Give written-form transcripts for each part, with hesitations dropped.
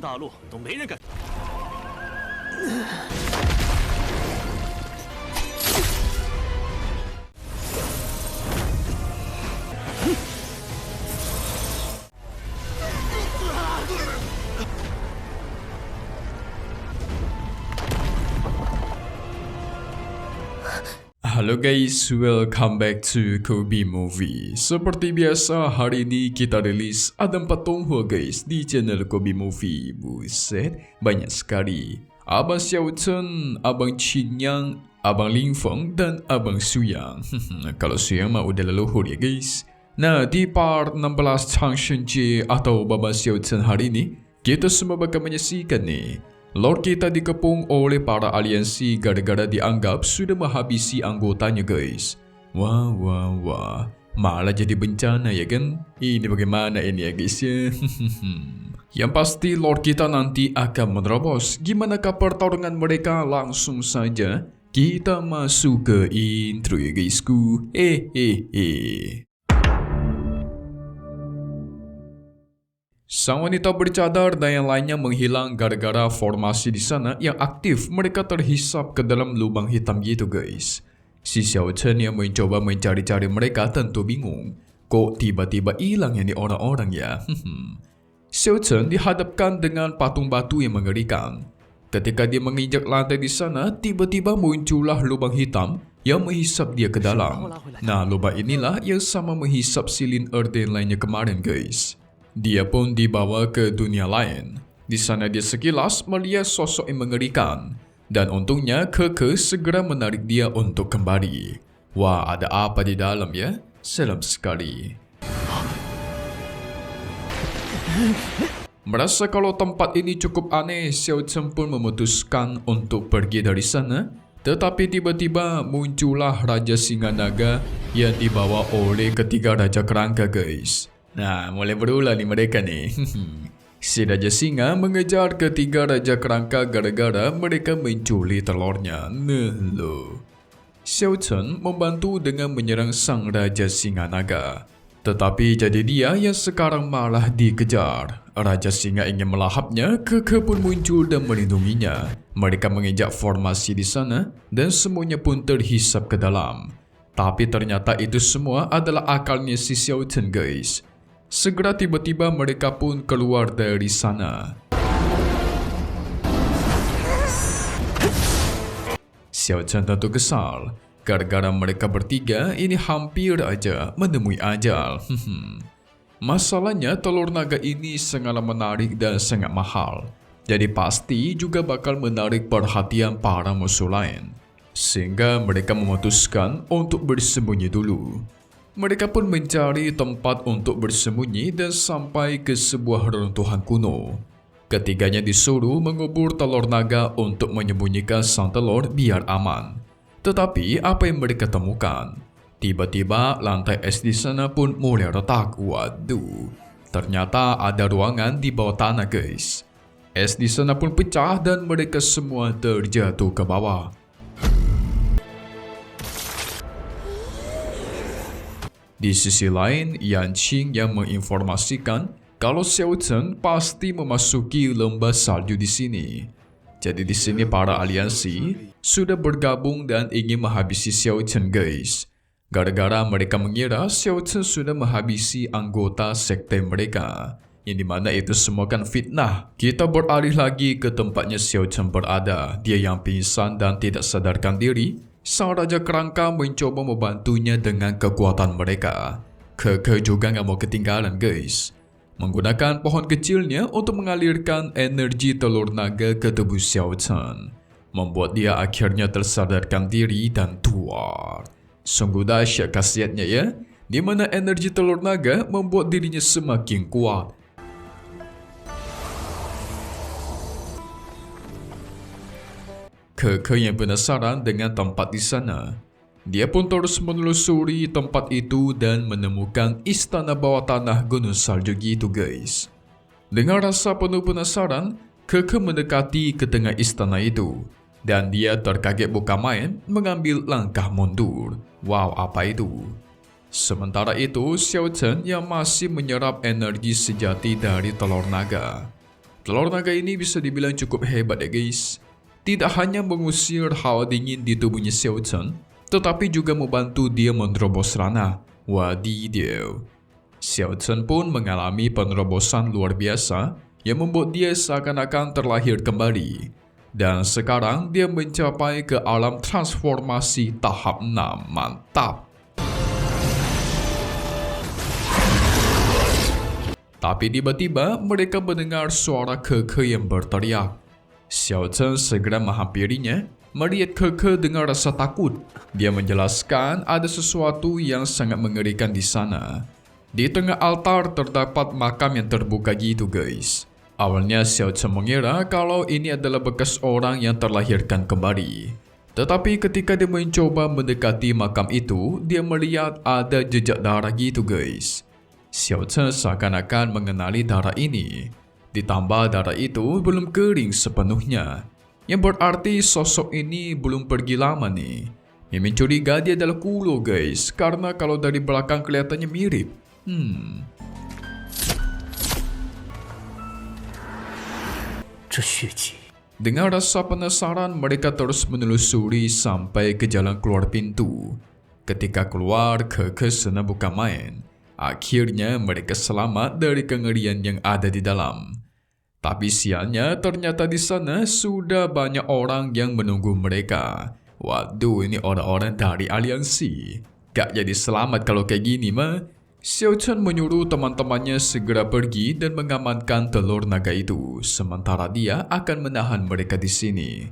大陆都没人敢。Halo guys, welcome back to Kobe Movie. Seperti biasa, hari ini kita rilis ada 4 Tonghua guys di channel Kobe Movie. Buset, banyak sekali. Abang Xiao Chen, Abang Qin Yang, Abang Ling Feng, dan Abang Su Yang. Kalau Su Yang mah udah leluhur ya guys. Nah, di part 16 Chang Shenjie atau Baba Xiao Chen hari ini, kita semua bakal menyaksikan nih. Lord kita dikepung oleh para aliansi gara-gara dianggap sudah menghabisi anggotanya guys. Wah, malah jadi bencana ya kan? Ini bagaimana ini ya guys ya? Yang pasti Lord kita nanti akan menerobos. Gimanakah pertarungan mereka? Langsung saja kita masuk ke intro ya guysku. Sang wanita bercadar dan yang lainnya menghilang gara-gara formasi di sana yang aktif mereka terhisap ke dalam lubang hitam gitu guys. Si Xiao Chen yang mencoba mencari-cari mereka tentu bingung. Kok tiba-tiba hilang ini orang-orang ya? Xiao Chen dihadapkan dengan patung batu yang mengerikan. Ketika dia menginjak lantai di sana, tiba-tiba muncullah lubang hitam yang menghisap dia ke dalam. Nah, lubang inilah yang sama menghisap silin Erden lainnya kemarin guys. Dia pun dibawa ke dunia lain. Di sana dia sekilas melihat sosok yang mengerikan. Dan untungnya Keke segera menarik dia untuk kembali. Wah, ada apa di dalam ya? Seram sekali. Merasa kalau tempat ini cukup aneh, Xiao Chen pun memutuskan untuk pergi dari sana. Tetapi tiba-tiba muncullah Raja Singa Naga yang dibawa oleh ketiga Raja Kerangka guys. Nah, mulai berulah nih mereka nih. Si Raja Singa mengejar ketiga Raja Kerangka gara-gara mereka mencuri telurnya. Nah lo. Xiao Chen membantu dengan menyerang sang Raja Singa Naga. Tetapi jadi dia yang sekarang malah dikejar. Raja Singa ingin melahapnya, Keke pun muncul dan melindunginya. Mereka menginjak formasi di sana dan semuanya pun terhisap ke dalam. Tapi ternyata itu semua adalah akalnya si Xiao Chen guys. Segera tiba-tiba mereka pun keluar dari sana. Xiao Chen tentu kesal. Gara-gara mereka bertiga ini hampir aja menemui ajal. Masalahnya telur naga ini sangat menarik dan sangat mahal. Jadi pasti juga bakal menarik perhatian para musuh lain. Sehingga mereka memutuskan untuk bersembunyi dulu. Mereka pun mencari tempat untuk bersembunyi dan sampai ke sebuah reruntuhan kuno. Ketiganya disuruh mengubur telur naga untuk menyembunyikan sang telur biar aman. Tetapi apa yang mereka temukan? Tiba-tiba lantai es di sana pun mulai retak. Waduh, ternyata ada ruangan di bawah tanah guys. Es di sana pun pecah dan mereka semua terjatuh ke bawah. Di sisi lain, Yan Qing yang menginformasikan kalau Xiao Chen pasti memasuki lembah salju di sini. Jadi di sini para aliansi sudah bergabung dan ingin menghabisi Xiao Chen guys. Gara-gara mereka mengira Xiao Chen sudah menghabisi anggota sekte mereka. Yang dimana itu semua kan fitnah. Kita beralih lagi ke tempatnya Xiao Chen berada. Dia yang pingsan dan tidak sadarkan diri. Sang Raja Kerangka mencoba membantunya dengan kekuatan mereka. Keke juga gak mau ketinggalan guys. Menggunakan pohon kecilnya untuk mengalirkan energi telur naga ke tubuh Xiao Chen. Membuat dia akhirnya tersadarkan diri dan tuar. Sungguh dahsyat khasiatnya ya. Di mana energi telur naga membuat dirinya semakin kuat. Keke yang penasaran dengan tempat di sana. Dia pun terus menelusuri tempat itu dan menemukan istana bawah tanah gunung salju gitu guys. Dengan rasa penuh penasaran, Keke mendekati ke tengah istana itu. Dan dia terkaget bukan main mengambil langkah mundur. Wow, apa itu? Sementara itu, Xiao Chen yang masih menyerap energi sejati dari telur naga. Telur naga ini bisa dibilang cukup hebat ya guys. Tidak hanya mengusir hawa dingin di tubuhnya Xiao Chen, tetapi juga membantu dia menerobos ranah. Wadidaw. Xiao Chen pun mengalami penerobosan luar biasa yang membuat dia seakan-akan terlahir kembali. Dan sekarang dia mencapai ke alam transformasi tahap 6. Mantap. Tapi tiba-tiba mereka mendengar suara Keke yang berteriak. Xiao Chen segera menghampirinya, melihat Keke dengan rasa takut. Dia menjelaskan ada sesuatu yang sangat mengerikan di sana. Di tengah altar terdapat makam yang terbuka gitu guys. Awalnya Xiao Chen mengira kalau ini adalah bekas orang yang terlahirkan kembali. Tetapi ketika dia mencoba mendekati makam itu, dia melihat ada jejak darah gitu guys. Xiao Chen seakan-akan mengenali darah ini. Ditambah darah itu belum kering sepenuhnya. Yang berarti sosok ini belum pergi lama nih. Mimin curiga dia adalah kulo guys. Karena kalau dari belakang kelihatannya mirip. Dengan rasa penasaran mereka terus menelusuri sampai ke jalan keluar pintu. Ketika keluar, Keke senang bukan main. Akhirnya mereka selamat dari kengerian yang ada di dalam. Tapi sialnya ternyata di sana sudah banyak orang yang menunggu mereka. Waduh, ini orang-orang dari aliansi. Gak jadi selamat kalau kayak gini mah. Xiao Chen menyuruh teman-temannya segera pergi dan mengamankan telur naga itu. Sementara dia akan menahan mereka di sini.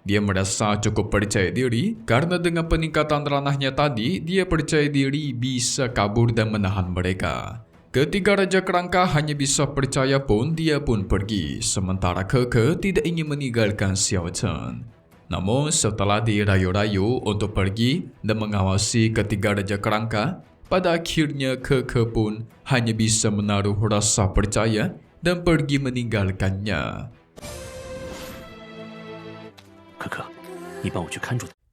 Dia merasa cukup percaya diri karena dengan peningkatan ranahnya tadi, dia percaya diri bisa kabur dan menahan mereka. Ketika Raja Kerangka hanya bisa percaya pun, dia pun pergi. Sementara Keke tidak ingin meninggalkan Xiao Chen. Namun setelah dirayu-rayu untuk pergi dan mengawasi ketiga Raja Kerangka, pada akhirnya Keke pun hanya bisa menaruh rasa percaya dan pergi meninggalkannya.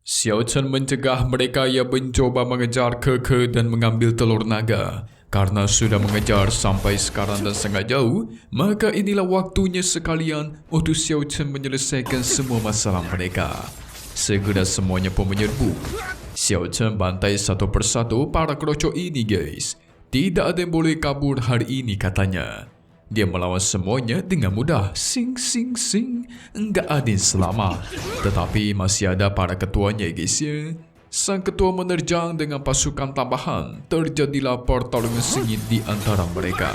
Xiao Chen mencegah mereka yang mencoba mengejar Keke dan mengambil telur naga. Karena sudah mengejar sampai sekarang dan sangat jauh, maka inilah waktunya sekalian untuk Xiao Chen menyelesaikan semua masalah mereka. Segera semuanya pun menyerbu. Xiao Chen bantai satu persatu para kerocok ini guys. Tidak ada yang boleh kabur hari ini katanya. Dia melawan semuanya dengan mudah. Sing, sing, sing. Enggak ada yang selamat. Tetapi masih ada para ketuanya guys ya. Sang ketua menerjang dengan pasukan tambahan. Terjadilah pertarungan sengit di antara mereka.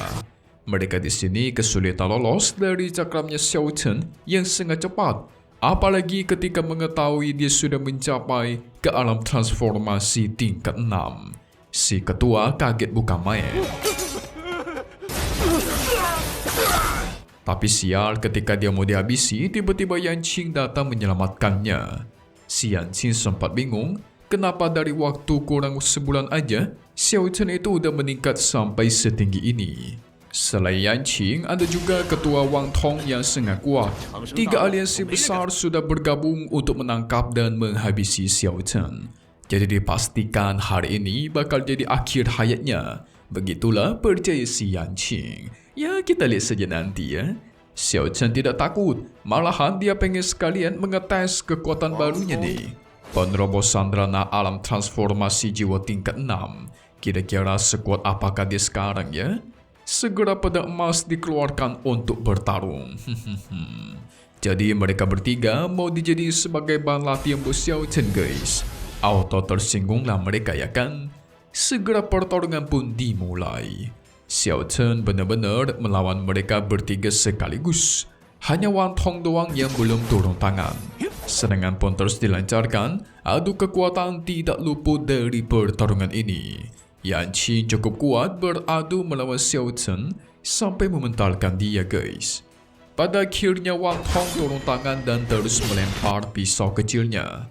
Mereka di sini kesulitan lolos dari cakramnya Xiao Chen yang sangat cepat. Apalagi ketika mengetahui dia sudah mencapai ke alam transformasi tingkat 6. Si ketua kaget bukan main. Tapi sial, ketika dia mau dihabisi, tiba-tiba Yan Qing datang menyelamatkannya. Si Yan Qing sempat bingung, kenapa dari waktu kurang sebulan aja, Xiao Chen itu udah meningkat sampai setinggi ini. Selain Yan Qing, ada juga ketua Wang Tong yang sangat kuat. 3 aliansi besar sudah bergabung untuk menangkap dan menghabisi Xiao Chen. Jadi dipastikan hari ini bakal jadi akhir hayatnya. Begitulah percaya si Yan Qing. Ya, kita lihat saja nanti ya. Xiao Chen tidak takut. Malahan dia pengen sekalian mengetes kekuatan barunya nih. Penerobosan ranah alam transformasi jiwa tingkat 6. Kira-kira sekuat apakah dia sekarang ya? Segera pedang emas dikeluarkan untuk bertarung. Jadi mereka bertiga mau dijadiin sebagai bahan latihan buat Xiao Chen guys. Auto tersinggunglah mereka ya kan? Segera pertarungan pun dimulai. Xiao Chen benar-benar melawan mereka bertiga sekaligus. Hanya Wang Tong doang yang belum turun tangan. Serangan pun terus dilancarkan. Adu kekuatan tidak luput dari pertarungan ini. Yan Qing cukup kuat beradu melawan Xiao Chen sampai mementalkan dia guys. Pada akhirnya Wang Tong turun tangan dan terus melempar pisau kecilnya.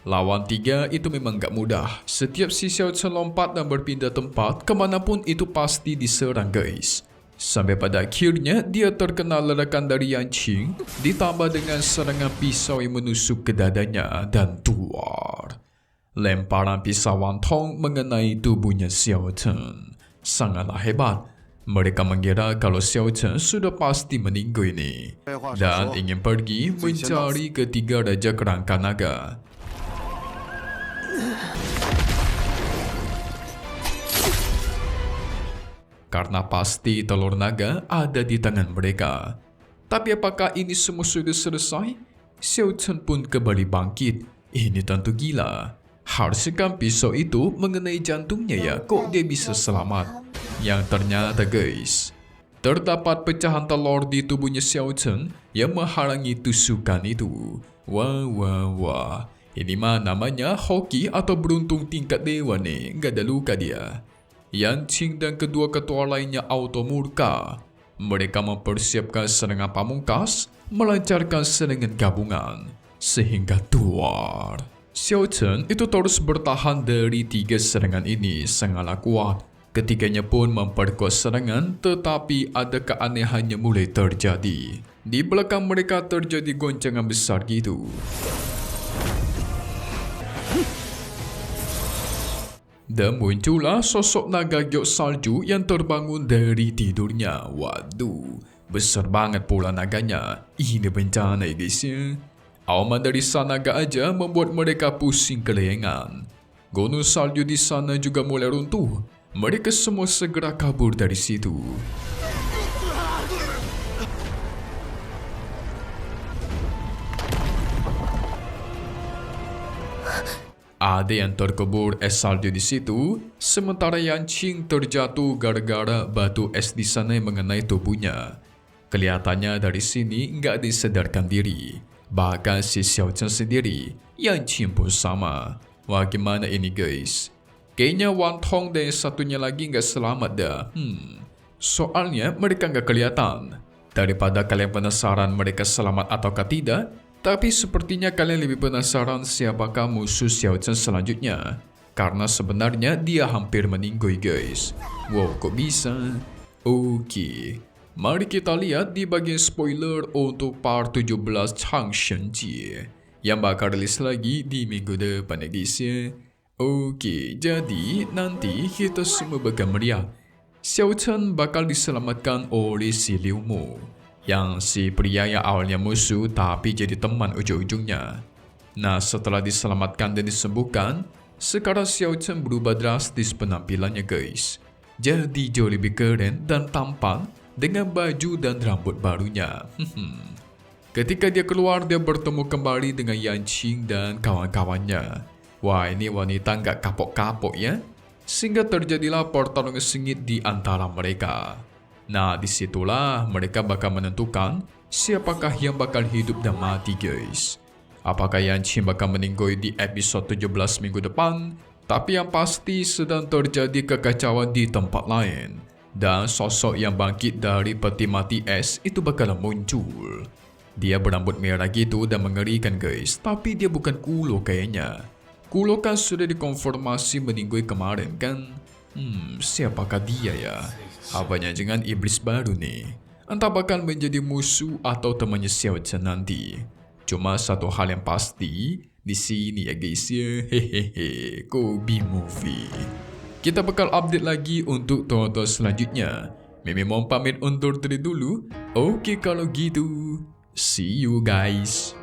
Lawan 3 itu memang gak mudah. Setiap si Xiao Chen lompat dan berpindah tempat, kemanapun itu pasti diserang guys. Sampai pada akhirnya dia terkena ledakan dari Yan Qing, ditambah dengan serangan pisau yang menusuk ke dadanya dan tuar. Lemparan pisau Wang Tong mengenai tubuhnya Xiao Chen. Sangatlah hebat. Mereka mengira kalau Xiao Chen sudah pasti meninggal ini dan ingin pergi mencari ketiga Raja Kerangka Naga. Karena pasti telur naga ada di tangan mereka. Tapi apakah ini semua sudah selesai? Xiao Chen pun kembali bangkit. Ini tentu gila. Haruskan pisau itu mengenai jantungnya ya, kok dia bisa selamat? Yang ternyata guys, terdapat pecahan telur di tubuhnya Xiao Chen yang menghalangi tusukan itu. Wah. Ini mah namanya hoki atau beruntung tingkat dewa nih, nggak ada luka dia. Yan Qing dan kedua ketua lainnya auto murka. Mereka mempersiapkan serangan pamungkas, melancarkan serangan gabungan, sehingga tuar. Xiao Chen itu terus bertahan dari 3 serangan ini sangatlah kuat. Ketiganya pun memperkuat serangan, tetapi ada keanehannya mulai terjadi. Di belakang mereka terjadi goncangan besar gitu. Dan muncullah sosok naga giok salju yang terbangun dari tidurnya. Waduh, besar banget pula naganya. Ini bencana ya guys ya. Auman dari sang naga aja membuat mereka pusing kelayangan. Gunung salju di sana juga mulai runtuh. Mereka semua segera kabur dari situ. Ada yang terkubur es salju di situ, sementara Yan Qing terjatuh gara-gara batu es di sana yang mengenai tubuhnya. Kelihatannya dari sini nggak disadarkan diri. Bahkan si Xiao Chen sendiri, Yan Qing pun sama. Wah, gimana ini guys? Kayaknya Wan Tong dan satunya lagi nggak selamat dah. Soalnya mereka nggak kelihatan. Daripada kalian penasaran mereka selamat ataukah tidak, tapi sepertinya kalian lebih penasaran siapakah musuh Xiao Chen selanjutnya. Karena sebenarnya dia hampir meninggal guys. Wow, kok bisa? Oke. Mari kita lihat di bagian spoiler untuk part 17 Chang Shenji yang bakal rilis lagi di minggu depan ya guys ya. Oke, jadi nanti kita semua bakal melihat Xiao Chen bakal diselamatkan oleh si Liu Mu, yang si pria yang awalnya musuh tapi jadi teman ujung-ujungnya. Nah, setelah diselamatkan dan disembuhkan, sekarang Xiao Chen berubah drastis penampilannya guys. Jadi jauh lebih keren dan tampan dengan baju dan rambut barunya. Ketika dia keluar, dia bertemu kembali dengan Yan Qing dan kawan-kawannya. Wah, ini wanita nggak kapok-kapok ya. Sehingga terjadilah pertarungan sengit di antara mereka. Nah, disitulah mereka bakal menentukan siapakah yang bakal hidup dan mati guys. Apakah Yan Qing bakal meninggal di episode 17 minggu depan? Tapi yang pasti sedang terjadi kekacauan di tempat lain. Dan sosok yang bangkit dari peti mati es itu bakalan muncul. Dia berambut merah gitu dan mengerikan guys. Tapi dia bukan Kulo kayaknya. Kulo kan sudah dikonfirmasi meninggal kemarin kan. Siapakah dia ya? Apanya jangan iblis baru nih. Entah bakal menjadi musuh atau temannya Xiao Chen nanti. Cuma satu hal yang pasti di sini ya guys ya. Hehehe, Kobe Movie. Kita bakal update lagi untuk tonton selanjutnya. Mimi mau pamit undur diri dulu. Oke kalau gitu. See you guys.